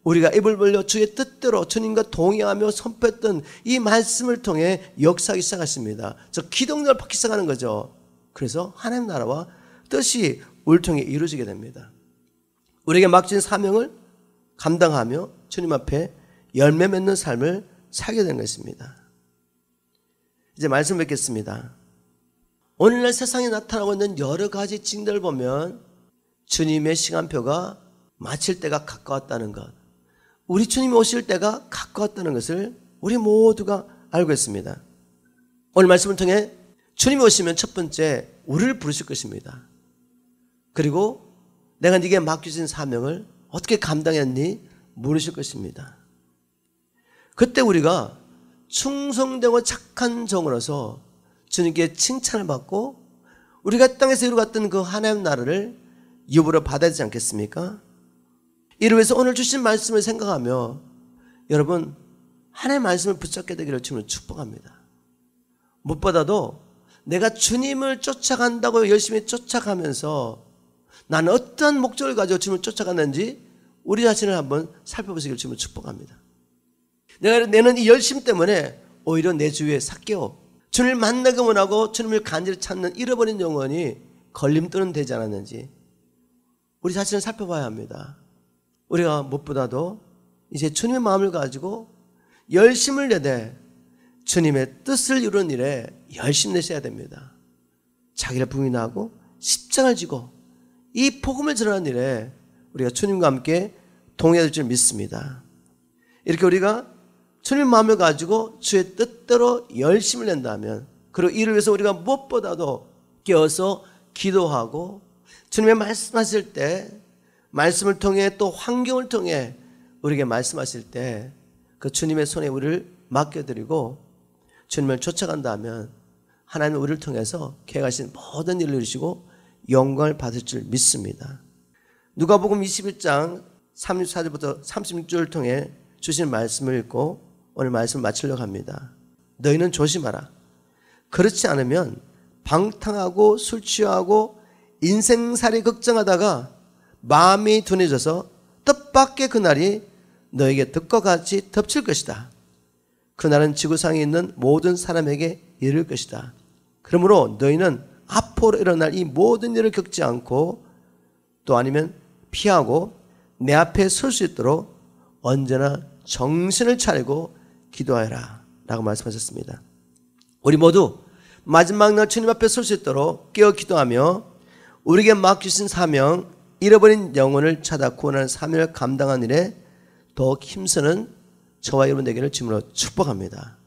[SPEAKER 1] 우리가 입을 벌려 주의 뜻대로 주님과 동의하며 선포했던 이 말씀을 통해 역사하기 시작하십니다. 저 기동력을 받기 시작하는 거죠. 그래서 하나님 나라와 뜻이 우리를 통해 이루어지게 됩니다. 우리에게 맡긴 사명을 감당하며 주님 앞에 열매 맺는 삶을 살게 되는 것입니다. 이제 말씀 뵙겠습니다. 오늘날 세상에 나타나고 있는 여러 가지 징들을 보면 주님의 시간표가 마칠 때가 가까웠다는 것, 우리 주님이 오실 때가 가까웠다는 것을 우리 모두가 알고 있습니다. 오늘 말씀을 통해 주님이 오시면 첫 번째 우리를 부르실 것입니다. 그리고 내가 네게 맡겨진 사명을 어떻게 감당했니? 물으실 것입니다. 그때 우리가 충성되고 착한 종으로서 주님께 칭찬을 받고 우리가 땅에서 이루어갔던 그 하나님 나라를 유업으로 받아야 되지 않겠습니까? 이를 위해서 오늘 주신 말씀을 생각하며 여러분 하나님의 말씀을 붙잡게 되기를 주님을 축복합니다. 무엇보다도 내가 주님을 쫓아간다고 열심히 쫓아가면서 나는 어떠한 목적을 가지고 주님을 쫓아갔는지 우리 자신을 한번 살펴보시기를 주님을 축복합니다. 내가 내는 이 열심 때문에 오히려 내 주위에 삭개오, 주님을 만나기 원하고 주님을 간절히 찾는 잃어버린 영혼이 걸림돌은 되지 않았는지 우리 자신을 살펴봐야 합니다. 우리가 무엇보다도 이제 주님의 마음을 가지고 열심을 내되 주님의 뜻을 이루는 일에 열심 내셔야 됩니다. 자기를 부인하고 십자가를 지고 이 복음을 전하는 일에 우리가 주님과 함께 동행할 줄 믿습니다. 이렇게 우리가 주님의 마음을 가지고 주의 뜻대로 열심을 낸다면, 그리고 이를 위해서 우리가 무엇보다도 깨어서 기도하고 주님의 말씀하실 때, 말씀을 통해 또 환경을 통해 우리에게 말씀하실 때 그 주님의 손에 우리를 맡겨드리고 주님을 쫓아간다면 하나님은 우리를 통해서 계획하신 모든 일을 이루시고 영광을 받을 줄 믿습니다. 누가복음 21장 34절부터 36절을 통해 주신 말씀을 읽고 오늘 말씀을 마치려고 합니다. 너희는 조심하라. 그렇지 않으면 방탕하고 술 취하고 인생살이 걱정하다가 마음이 둔해져서 뜻밖의 그날이 너에게 득과 같이 덮칠 것이다. 그날은 지구상에 있는 모든 사람에게 이를 것이다. 그러므로 너희는 앞으로 일어날 이 모든 일을 겪지 않고 또 아니면 피하고 내 앞에 설 수 있도록 언제나 정신을 차리고 기도하여라 라고 말씀하셨습니다. 우리 모두 마지막 날 주님 앞에 설 수 있도록 깨어 기도하며 우리에게 맡기신 사명, 잃어버린 영혼을 찾아 구원하는 사명을 감당하는 일에 더욱 힘쓰는 저와 여러분 되기를 주님으로 축복합니다.